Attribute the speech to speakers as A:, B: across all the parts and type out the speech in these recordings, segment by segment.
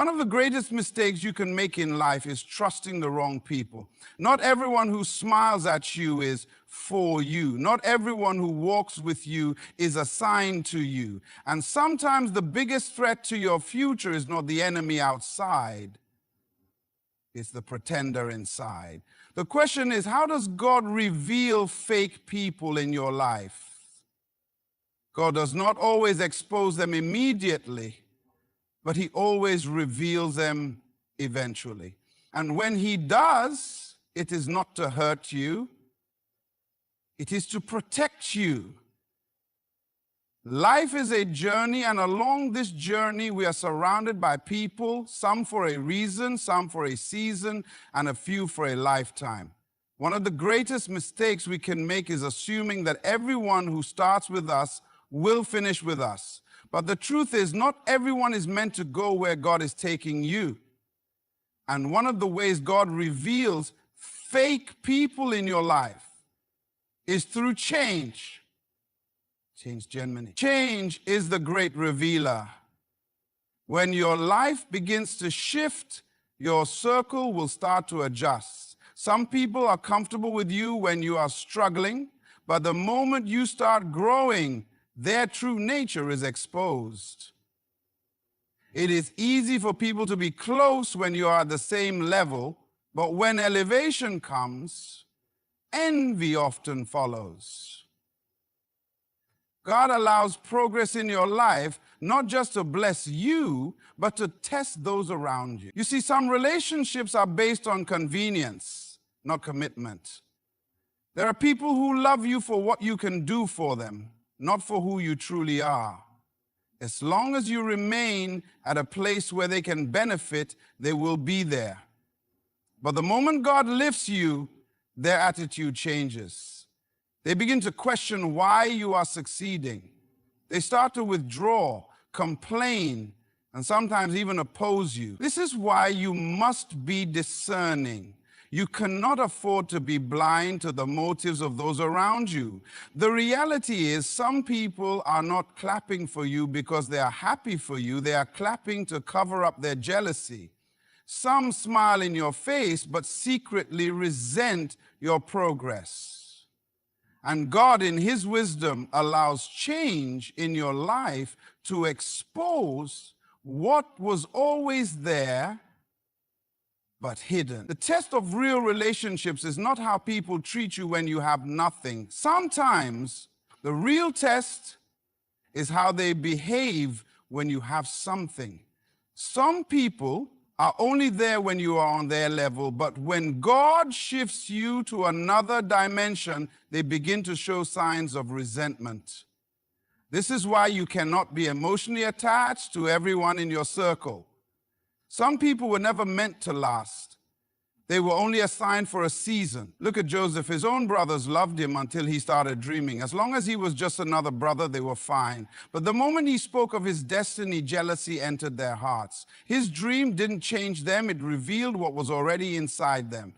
A: One of the greatest mistakes you can make in life is trusting the wrong people. Not everyone who smiles at you is for you. Not everyone who walks with you is assigned to you. And sometimes the biggest threat to your future is not the enemy outside, it's the pretender inside. The question is, how does God reveal fake people in your life? God does not always expose them immediately, but he always reveals them eventually. And when he does, it is not to hurt you, it is to protect you. Life is a journey, and along this journey we are surrounded by people, some for a reason, some for a season, and a few for a lifetime. One of the greatest mistakes we can make is assuming that everyone who starts with us will finish with us. But the truth is, not everyone is meant to go where God is taking you. And one of the ways God reveals fake people in your life is through change. Change Germany. Change is the great revealer. When your life begins to shift, your circle will start to adjust. Some people are comfortable with you when you are struggling, but the moment you start growing, their true nature is exposed. It is easy for people to be close when you are at the same level, but when elevation comes, envy often follows. God allows progress in your life not just to bless you, but to test those around you. You see, some relationships are based on convenience, not commitment. There are people who love you for what you can do for them, not for who you truly are. As long as you remain at a place where they can benefit, they will be there. But the moment God lifts you, their attitude changes. They begin to question why you are succeeding. They start to withdraw, complain, and sometimes even oppose you. This is why you must be discerning. You cannot afford to be blind to the motives of those around you. The reality is, some people are not clapping for you because they are happy for you. They are clapping to cover up their jealousy. Some smile in your face, but secretly resent your progress. And God, in his wisdom, allows change in your life to expose what was always there, but hidden. The test of real relationships is not how people treat you when you have nothing. Sometimes the real test is how they behave when you have something. Some people are only there when you are on their level, but when God shifts you to another dimension, they begin to show signs of resentment. This is why you cannot be emotionally attached to everyone in your circle. Some people were never meant to last. They were only assigned for a season. Look at Joseph. His own brothers loved him until he started dreaming. As long as he was just another brother, they were fine. But the moment he spoke of his destiny, jealousy entered their hearts. His dream didn't change them. It revealed what was already inside them.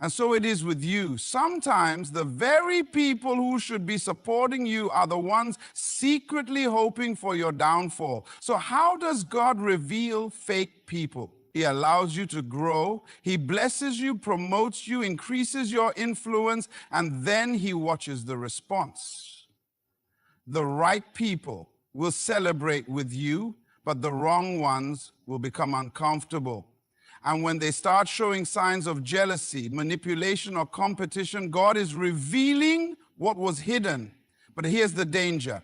A: And so it is with you. Sometimes the very people who should be supporting you are the ones secretly hoping for your downfall. So how does God reveal fake people? He allows you to grow. He blesses you, promotes you, increases your influence, and then he watches the response. The right people will celebrate with you, but the wrong ones will become uncomfortable. And when they start showing signs of jealousy, manipulation, or competition, God is revealing what was hidden. But here's the danger.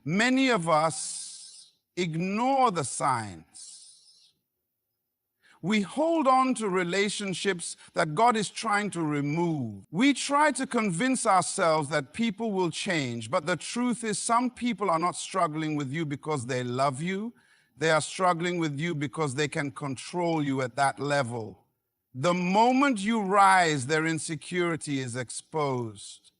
A: Many of us ignore the signs. We hold on to relationships that God is trying to remove. We try to convince ourselves that people will change, but the truth is, some people are not struggling with you because they love you. They are struggling with you because they can control you at that level. The moment you rise, their insecurity is exposed.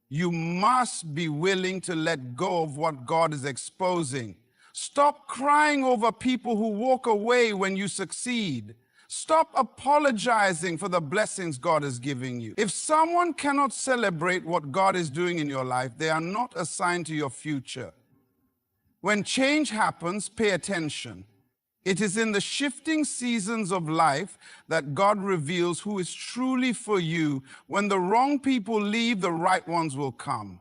A: You must be willing to let go of what God is exposing. Stop crying over people who walk away when you succeed. Stop apologizing for the blessings God is giving you. If someone cannot celebrate what God is doing in your life, they are not assigned to your future. When change happens, pay attention. It is in the shifting seasons of life that God reveals who is truly for you. When the wrong people leave, the right ones will come.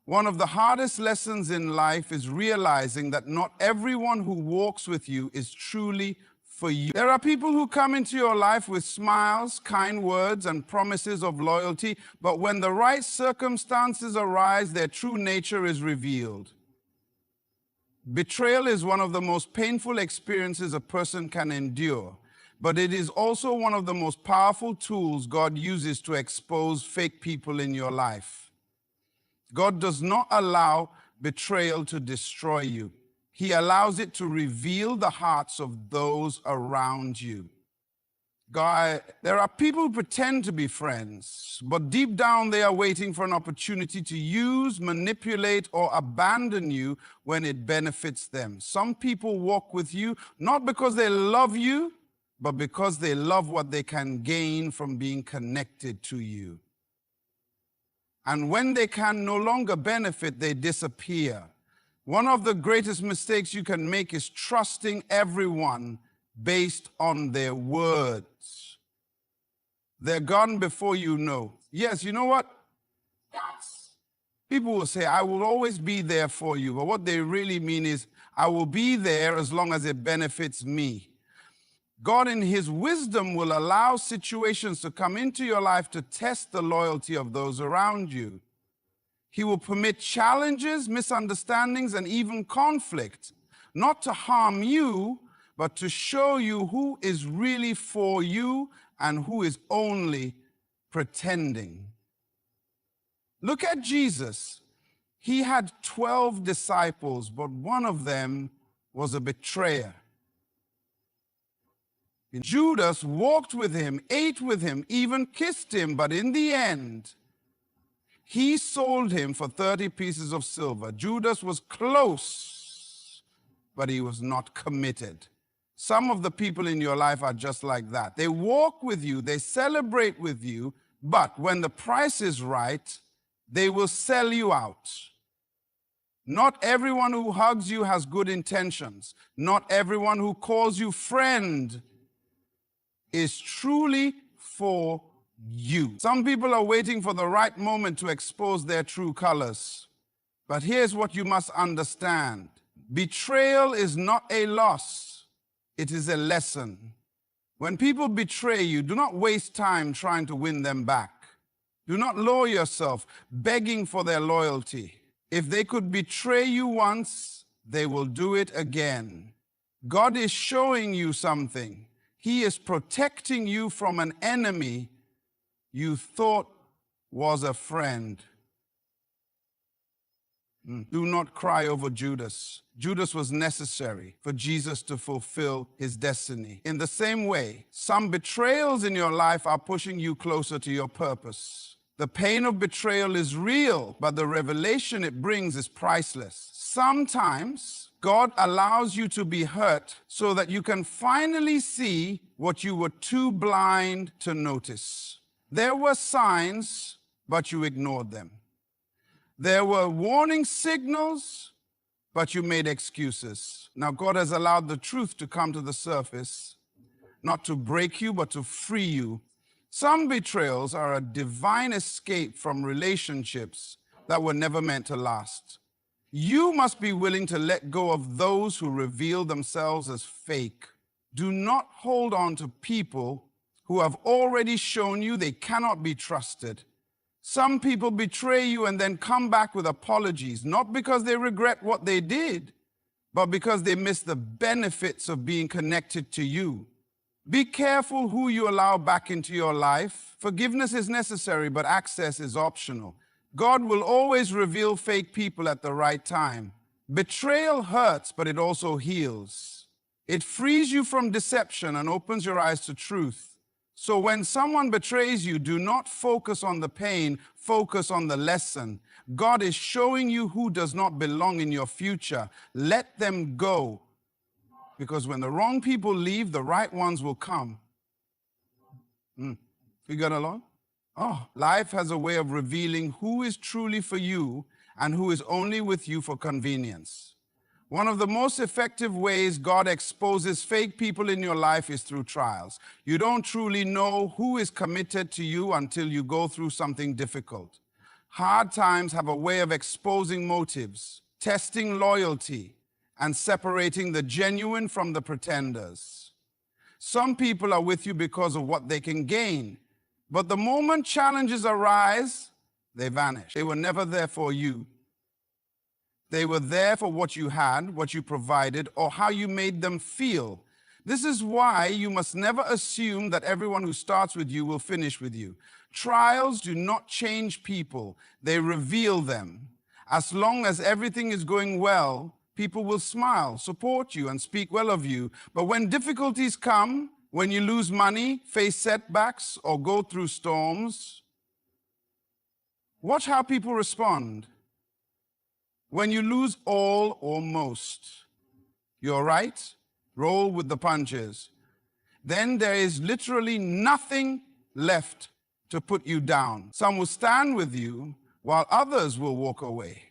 A: One of the hardest lessons in life is realizing that not everyone who walks with you is truly for you. There are people who come into your life with smiles, kind words, and promises of loyalty, but when the right circumstances arise, their true nature is revealed. Betrayal is one of the most painful experiences a person can endure, but it is also one of the most powerful tools God uses to expose fake people in your life. God does not allow betrayal to destroy you. He allows it to reveal the hearts of those around you. There are people who pretend to be friends, but deep down they are waiting for an opportunity to use, manipulate, or abandon you when it benefits them. Some people walk with you not because they love you, but because they love what they can gain from being connected to you. And when they can no longer benefit, they disappear. One of the greatest mistakes you can make is trusting everyone based on their words. They're gone before you know. Yes, you know what? People will say, I will always be there for you. But what they really mean is, I will be there as long as it benefits me. God in his wisdom will allow situations to come into your life to test the loyalty of those around you. He will permit challenges, misunderstandings, and even conflict, not to harm you, but to show you who is really for you and who is only pretending. Look at Jesus. He had 12 disciples, but one of them was a betrayer. Judas walked with him, ate with him, even kissed him, but in the end, he sold him for 30 pieces of silver. Judas was close, but he was not committed. Some of the people in your life are just like that. They walk with you, they celebrate with you, but when the price is right, they will sell you out. Not everyone who hugs you has good intentions. Not everyone who calls you friend is truly for you. Some people are waiting for the right moment to expose their true colors. But here's what you must understand. Betrayal is not a loss. It is a lesson. When people betray you, do not waste time trying to win them back. Do not lower yourself begging for their loyalty. If they could betray you once, they will do it again. God is showing you something. He is protecting you from an enemy you thought was a friend. Do not cry over Judas. Judas was necessary for Jesus to fulfill his destiny. In the same way, some betrayals in your life are pushing you closer to your purpose. The pain of betrayal is real, but the revelation it brings is priceless. Sometimes God allows you to be hurt so that you can finally see what you were too blind to notice. There were signs, but you ignored them. There were warning signals, but you made excuses. Now, God has allowed the truth to come to the surface, not to break you, but to free you. Some betrayals are a divine escape from relationships that were never meant to last. You must be willing to let go of those who reveal themselves as fake. Do not hold on to people who have already shown you they cannot be trusted. Some people betray you and then come back with apologies, not because they regret what they did, but because they miss the benefits of being connected to you. Be careful who you allow back into your life. Forgiveness is necessary, but access is optional. God will always reveal fake people at the right time. Betrayal hurts, but it also heals. It frees you from deception and opens your eyes to truth. So when someone betrays you, do not focus on the pain, focus on the lesson. God is showing you who does not belong in your future. Let them go. Because when the wrong people leave, the right ones will come. We got along? Oh, life has a way of revealing who is truly for you and who is only with you for convenience. One of the most effective ways God exposes fake people in your life is through trials. You don't truly know who is committed to you until you go through something difficult. Hard times have a way of exposing motives, testing loyalty, and separating the genuine from the pretenders. Some people are with you because of what they can gain, but the moment challenges arise, they vanish. They were never there for you. They were there for what you had, what you provided, or how you made them feel. This is why you must never assume that everyone who starts with you will finish with you. Trials do not change people, they reveal them. As long as everything is going well, people will smile, support you, and speak well of you. But when difficulties come, when you lose money, face setbacks, or go through storms, watch how people respond. When you lose all or most, you're right, roll with the punches. Then there is literally nothing left to put you down. Some will stand with you while others will walk away.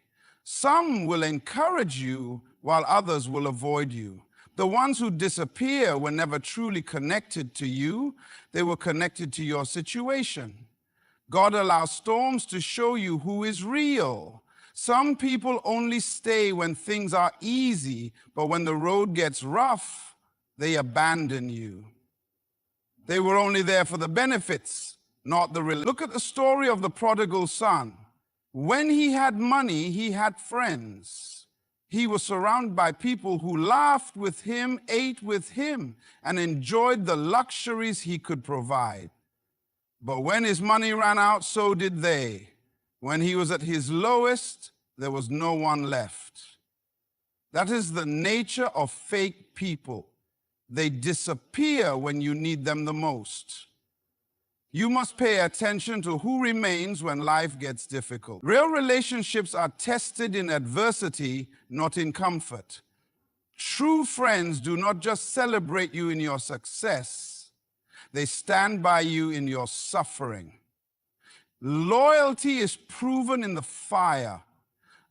A: Some will encourage you while others will avoid you. The ones who disappear were never truly connected to you. They were connected to your situation. God allows storms to show you who is real. Some people only stay when things are easy, but when the road gets rough, they abandon you. They were only there for the benefits, not the real. Look at the story of the prodigal son. When he had money, he had friends. He was surrounded by people who laughed with him, ate with him, and enjoyed the luxuries he could provide. But when his money ran out, so did they. When he was at his lowest, there was no one left. That is the nature of fake people. They disappear when you need them the most. You must pay attention to who remains when life gets difficult. Real relationships are tested in adversity, not in comfort. True friends do not just celebrate you in your success, they stand by you in your suffering. Loyalty is proven in the fire.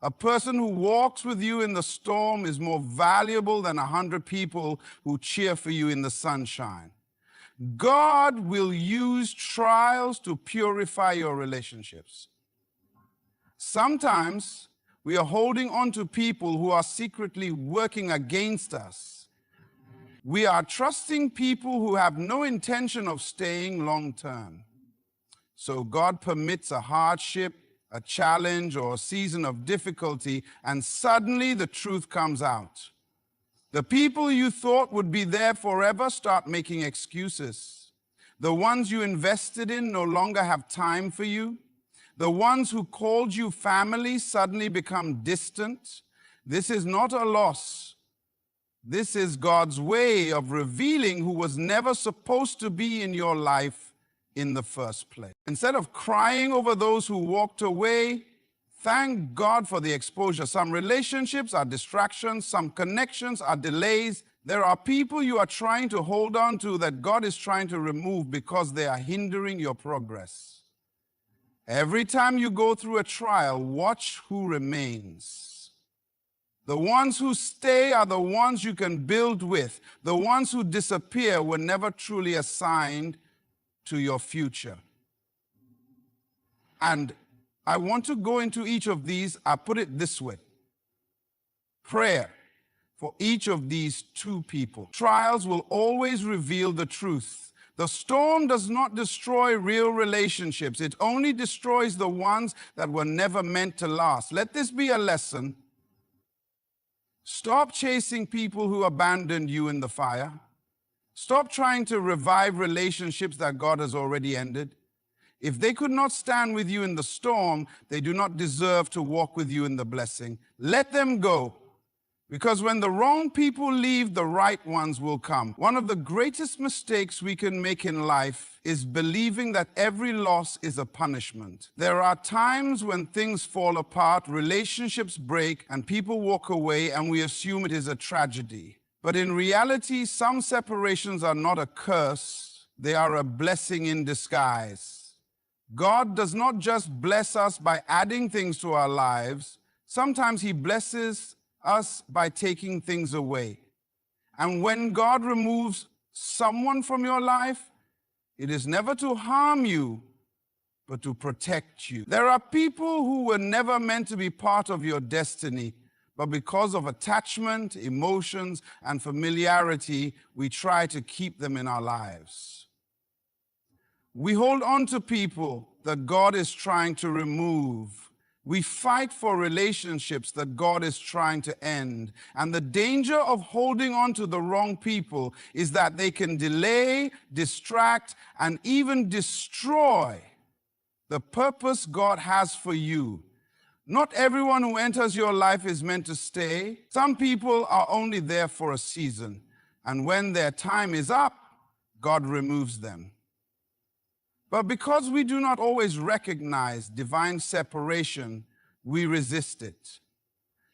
A: A person who walks with you in the storm is more valuable than 100 people who cheer for you in the sunshine. God will use trials to purify your relationships. Sometimes we are holding on to people who are secretly working against us. We are trusting people who have no intention of staying long term. So God permits a hardship, a challenge, or a season of difficulty, and suddenly the truth comes out. The people you thought would be there forever start making excuses. The ones you invested in no longer have time for you. The ones who called you family suddenly become distant. This is not a loss. This is God's way of revealing who was never supposed to be in your life in the first place. Instead of crying over those who walked away, thank God for the exposure. Some relationships are distractions, some connections are delays. There are people you are trying to hold on to that God is trying to remove because they are hindering your progress. Every time you go through a trial, watch who remains. The ones who stay are the ones you can build with. The ones who disappear were never truly assigned to your future. And I want to go into each of these. I put it this way. Prayer for each of these two people. Trials will always reveal the truth. The storm does not destroy real relationships. It only destroys the ones that were never meant to last. Let this be a lesson. Stop chasing people who abandoned you in the fire. Stop trying to revive relationships that God has already ended. If they could not stand with you in the storm, they do not deserve to walk with you in the blessing. Let them go. Because when the wrong people leave, the right ones will come. One of the greatest mistakes we can make in life is believing that every loss is a punishment. There are times when things fall apart, relationships break, and people walk away, and we assume it is a tragedy. But in reality, some separations are not a curse, they are a blessing in disguise. God does not just bless us by adding things to our lives. Sometimes He blesses us by taking things away. And when God removes someone from your life, it is never to harm you, but to protect you. There are people who were never meant to be part of your destiny, but because of attachment, emotions, and familiarity, we try to keep them in our lives. We hold on to people that God is trying to remove. We fight for relationships that God is trying to end. And the danger of holding on to the wrong people is that they can delay, distract, and even destroy the purpose God has for you. Not everyone who enters your life is meant to stay. Some people are only there for a season. And when their time is up, God removes them. But because we do not always recognize divine separation, we resist it.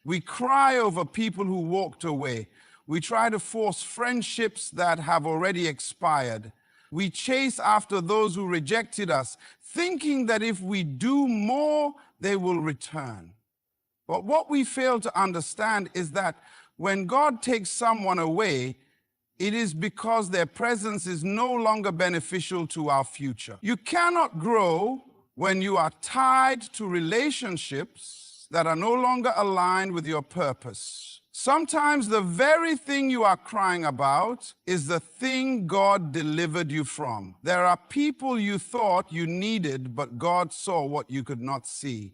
A: We cry over people who walked away. We try to force friendships that have already expired. We chase after those who rejected us, thinking that if we do more, they will return. But what we fail to understand is that when God takes someone away, it is because their presence is no longer beneficial to our future. You cannot grow when you are tied to relationships that are no longer aligned with your purpose. Sometimes the very thing you are crying about is the thing God delivered you from. There are people you thought you needed, but God saw what you could not see.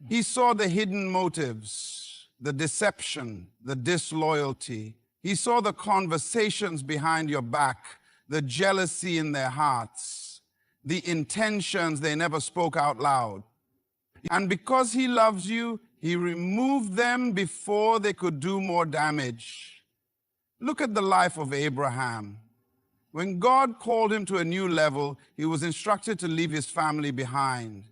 A: He saw the hidden motives, the deception, the disloyalty. He saw the conversations behind your back, the jealousy in their hearts, the intentions they never spoke out loud. And because he loves you, he removed them before they could do more damage. Look at the life of Abraham. When God called him to a new level, he was instructed to leave his family behind.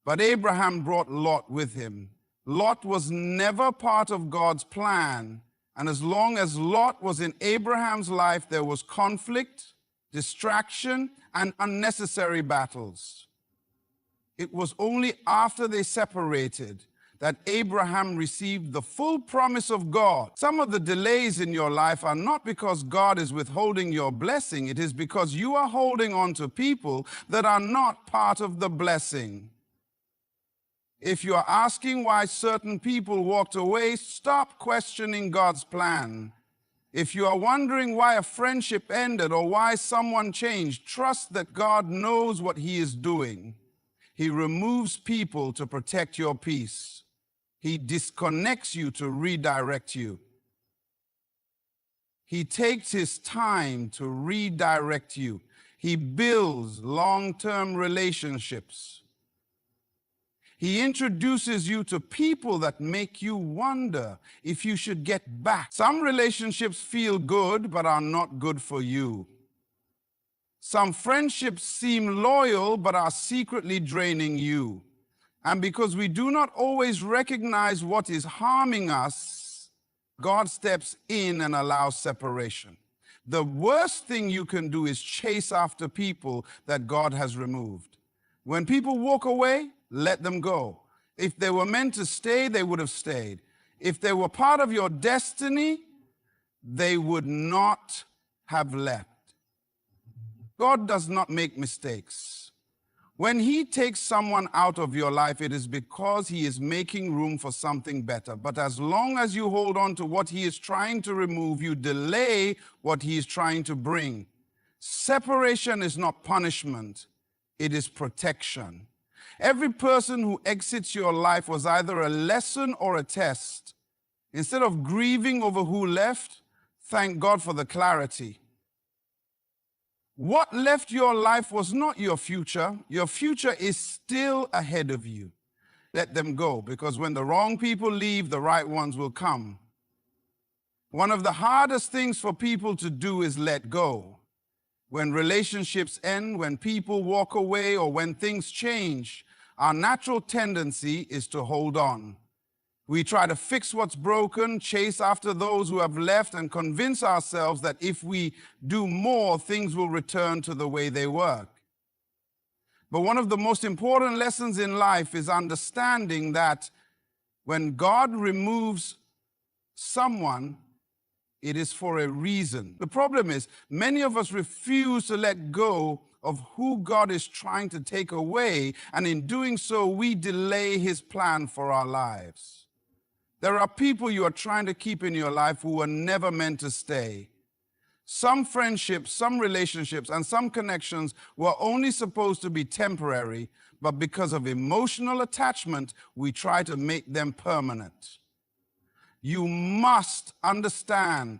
A: But Abraham brought Lot with him. Lot was never part of God's plan. And as long as Lot was in Abraham's life, there was conflict, distraction, and unnecessary battles. It was only after they separated that Abraham received the full promise of God. Some of the delays in your life are not because God is withholding your blessing. It is because you are holding on to people that are not part of the blessing. If you are asking why certain people walked away, stop questioning God's plan. If you are wondering why a friendship ended or why someone changed, trust that God knows what he is doing. He removes people to protect your peace. He disconnects you to redirect you. He takes his time to redirect you. He builds long-term relationships. He introduces you to people that make you wonder if you should get back. Some relationships feel good but are not good for you. Some friendships seem loyal but are secretly draining you. And because we do not always recognize what is harming us, God steps in and allows separation. The worst thing you can do is chase after people that God has removed. When people walk away, let them go. If they were meant to stay, they would have stayed. If they were part of your destiny, they would not have left. God does not make mistakes. When he takes someone out of your life, it is because he is making room for something better. But as long as you hold on to what he is trying to remove, you delay what he is trying to bring. Separation is not punishment, it is protection. Every person who exits your life was either a lesson or a test. Instead of grieving over who left, thank God for the clarity. What left your life was not your future. Your future is still ahead of you. Let them go, because when the wrong people leave, the right ones will come. One of the hardest things for people to do is let go. When relationships end, when people walk away, or when things change, our natural tendency is to hold on. We try to fix what's broken, chase after those who have left, and convince ourselves that if we do more, things will return to the way they were. But one of the most important lessons in life is understanding that when God removes someone, it is for a reason. The problem is, many of us refuse to let go of who God is trying to take away, and in doing so, we delay his plan for our lives. There are people you are trying to keep in your life who were never meant to stay. Some friendships, some relationships, and some connections were only supposed to be temporary, but because of emotional attachment, we try to make them permanent. You must understand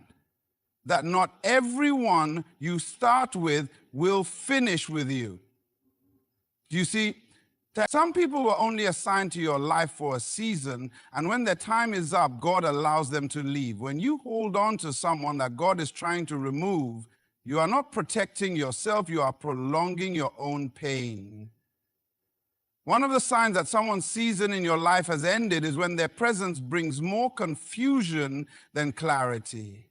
A: that not everyone you start with will finish with you. Do you see? Some people were only assigned to your life for a season, and when their time is up, God allows them to leave. When you hold on to someone that God is trying to remove, you are not protecting yourself, you are prolonging your own pain. One of the signs that someone's season in your life has ended is when their presence brings more confusion than clarity.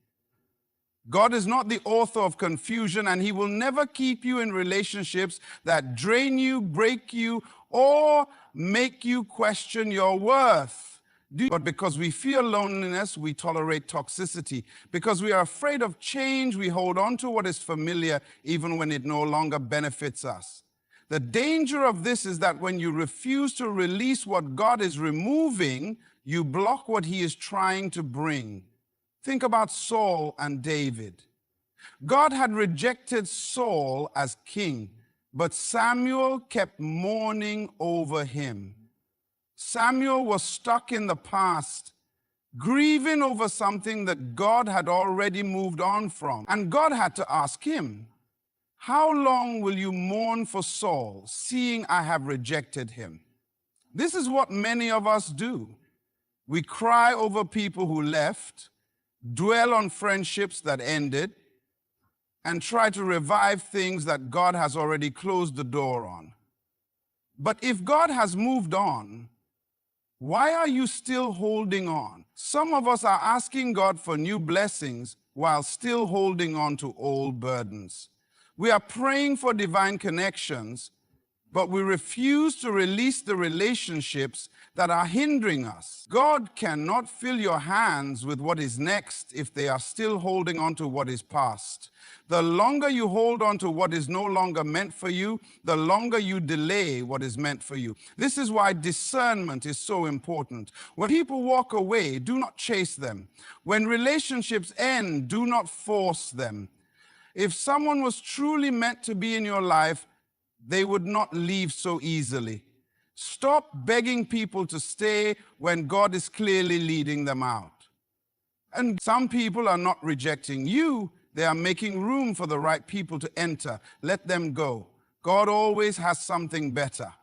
A: God is not the author of confusion, and he will never keep you in relationships that drain you, break you, or make you question your worth. But because we fear loneliness, we tolerate toxicity. Because we are afraid of change, we hold on to what is familiar even when it no longer benefits us. The danger of this is that when you refuse to release what God is removing, you block what he is trying to bring. Think about Saul and David. God had rejected Saul as king, but Samuel kept mourning over him. Samuel was stuck in the past, grieving over something that God had already moved on from. And God had to ask him, how long will you mourn for Saul, seeing I have rejected him? This is what many of us do. We cry over people who left, dwell on friendships that ended, and try to revive things that God has already closed the door on. But if God has moved on, why are you still holding on? Some of us are asking God for new blessings while still holding on to old burdens. We are praying for divine connections, but we refuse to release the relationships that are hindering us. God cannot fill your hands with what is next if they are still holding on to what is past. The longer you hold on to what is no longer meant for you, the longer you delay what is meant for you. This is why discernment is so important. When people walk away, do not chase them. When relationships end, do not force them. If someone was truly meant to be in your life, they would not leave so easily. Stop begging people to stay when God is clearly leading them out. And some people are not rejecting you, they are making room for the right people to enter. Let them go. God always has something better.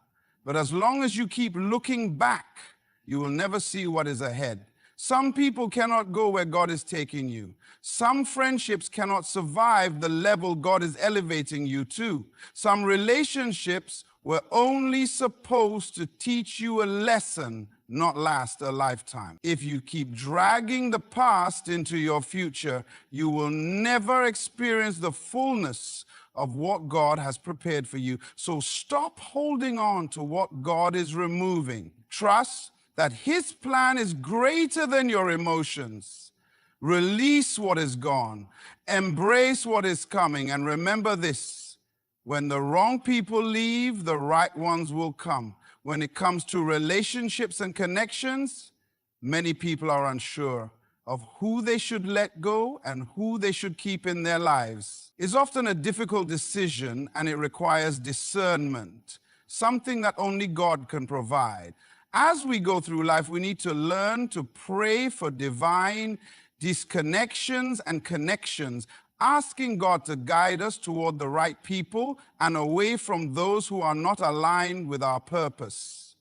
A: But as long as you keep looking back, you will never see what is ahead. Some people cannot go where God is taking you. Some friendships cannot survive the level God is elevating you to. Some relationships were only supposed to teach you a lesson, not last a lifetime. If you keep dragging the past into your future, you will never experience the fullness of what God has prepared for you. So stop holding on to what God is removing. Trust that his plan is greater than your emotions. Release what is gone. Embrace what is coming. And remember this, when the wrong people leave, the right ones will come. When it comes to relationships and connections, many people are unsure of who they should let go and who they should keep in their lives. It's often a difficult decision, and it requires discernment, something that only God can provide. As we go through life, we need to learn to pray for divine disconnections and connections, asking God to guide us toward the right people and away from those who are not aligned with our purpose.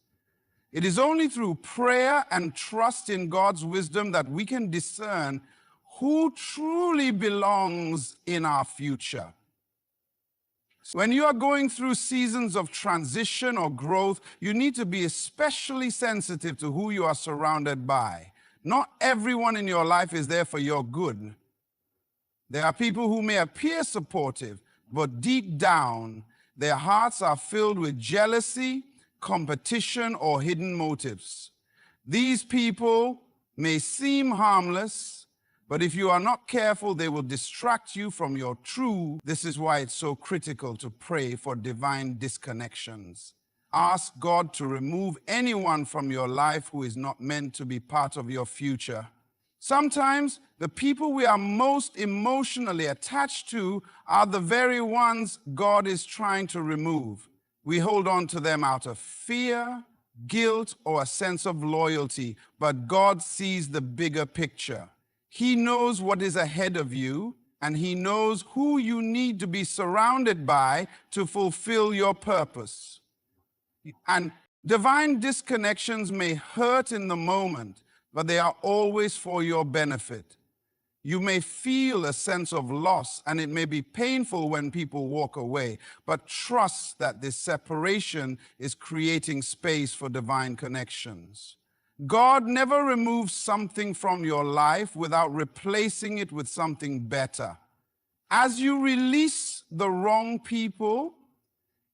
A: It is only through prayer and trust in God's wisdom that we can discern who truly belongs in our future. When you are going through seasons of transition or growth, you need to be especially sensitive to who you are surrounded by. Not everyone in your life is there for your good. There are people who may appear supportive, but deep down, their hearts are filled with jealousy, competition, or hidden motives. These people may seem harmless, but if you are not careful, they will distract you from your true. This is why it's so critical to pray for divine disconnections. Ask God to remove anyone from your life who is not meant to be part of your future. Sometimes the people we are most emotionally attached to are the very ones God is trying to remove. We hold on to them out of fear, guilt, or a sense of loyalty, but God sees the bigger picture. He knows what is ahead of you, and He knows who you need to be surrounded by to fulfill your purpose. And divine disconnections may hurt in the moment, but they are always for your benefit. You may feel a sense of loss, and it may be painful when people walk away, but trust that this separation is creating space for divine connections. God never removes something from your life without replacing it with something better. As you release the wrong people,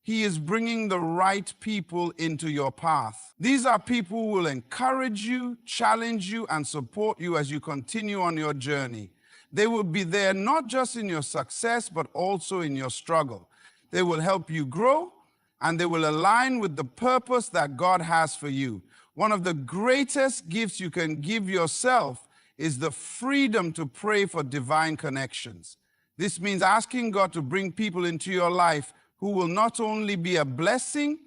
A: He is bringing the right people into your path. These are people who will encourage you, challenge you, and support you as you continue on your journey. They will be there not just in your success, but also in your struggle. They will help you grow, and they will align with the purpose that God has for you. One of the greatest gifts you can give yourself is the freedom to pray for divine connections. This means asking God to bring people into your life who will not only be a blessing,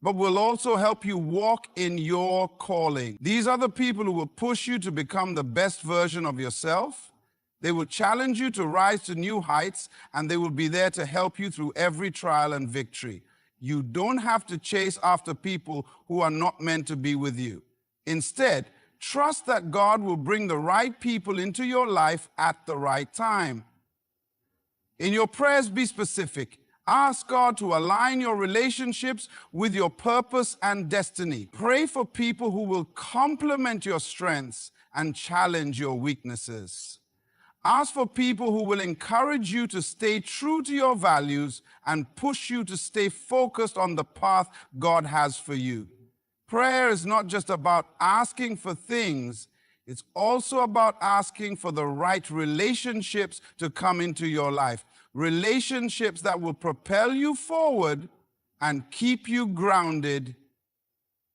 A: but will also help you walk in your calling. These are the people who will push you to become the best version of yourself. They will challenge you to rise to new heights, and they will be there to help you through every trial and victory. You don't have to chase after people who are not meant to be with you. Instead, trust that God will bring the right people into your life at the right time. In your prayers, be specific. Ask God to align your relationships with your purpose and destiny. Pray for people who will complement your strengths and challenge your weaknesses. Ask for people who will encourage you to stay true to your values and push you to stay focused on the path God has for you. Prayer is not just about asking for things, it's also about asking for the right relationships to come into your life. Relationships that will propel you forward and keep you grounded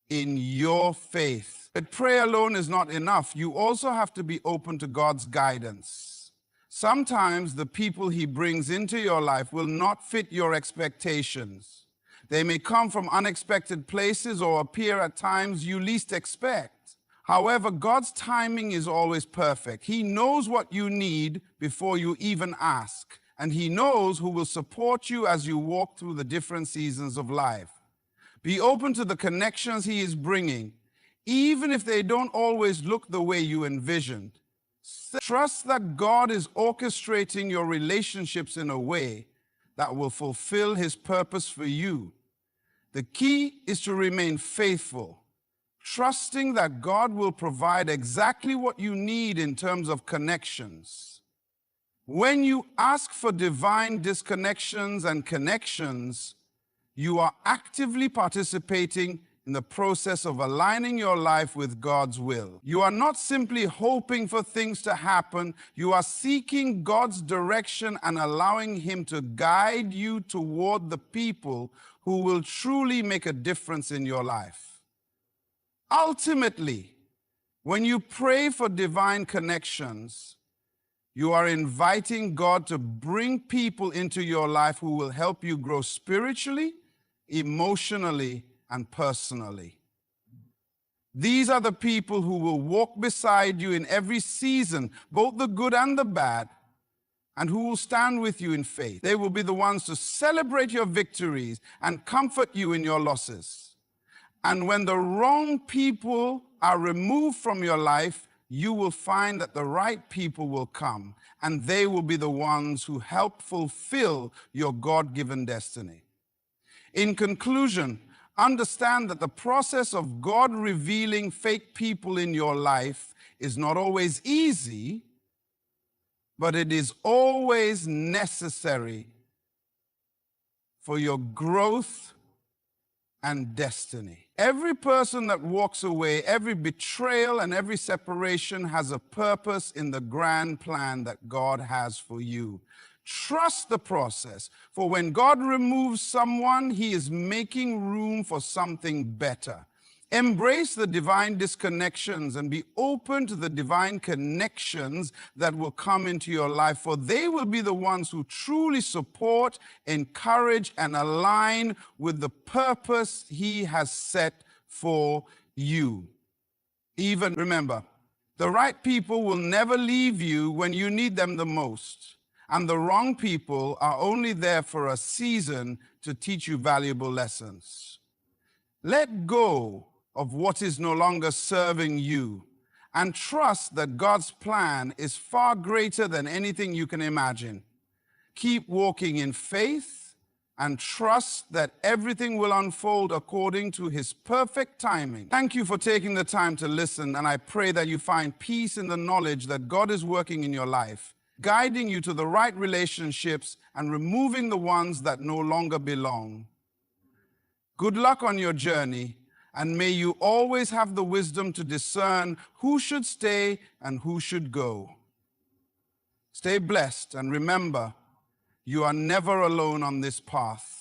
A: in your faith. But prayer alone is not enough. You also have to be open to God's guidance. Sometimes the people He brings into your life will not fit your expectations. They may come from unexpected places or appear at times you least expect. However, God's timing is always perfect. He knows what you need before you even ask, and He knows who will support you as you walk through the different seasons of life. Be open to the connections He is bringing, even if they don't always look the way you envisioned. Trust that God is orchestrating your relationships in a way that will fulfill His purpose for you. The key is to remain faithful, trusting that God will provide exactly what you need in terms of connections. When you ask for divine disconnections and connections, you are actively participating in the process of aligning your life with God's will. You are not simply hoping for things to happen. You are seeking God's direction and allowing Him to guide you toward the people who will truly make a difference in your life. Ultimately, when you pray for divine connections, you are inviting God to bring people into your life who will help you grow spiritually, emotionally, and personally. These are the people who will walk beside you in every season, both the good and the bad, and who will stand with you in faith. They will be the ones to celebrate your victories and comfort you in your losses. And when the wrong people are removed from your life, you will find that the right people will come, and they will be the ones who help fulfill your God-given destiny. In conclusion, understand that the process of God revealing fake people in your life is not always easy, but it is always necessary for your growth and destiny. Every person that walks away, every betrayal and every separation has a purpose in the grand plan that God has for you. Trust the process, for when God removes someone, he is making room for something better. Embrace the divine disconnections and be open to the divine connections that will come into your life, for they will be the ones who truly support, encourage, and align with the purpose he has set for you. Even remember, the right people will never leave you when you need them the most, and the wrong people are only there for a season to teach you valuable lessons. Let go of what is no longer serving you and trust that God's plan is far greater than anything you can imagine. Keep walking in faith and trust that everything will unfold according to his perfect timing. Thank you for taking the time to listen, and I pray that you find peace in the knowledge that God is working in your life, guiding you to the right relationships and removing the ones that no longer belong. Good luck on your journey, and may you always have the wisdom to discern who should stay and who should go. Stay blessed, and remember, you are never alone on this path.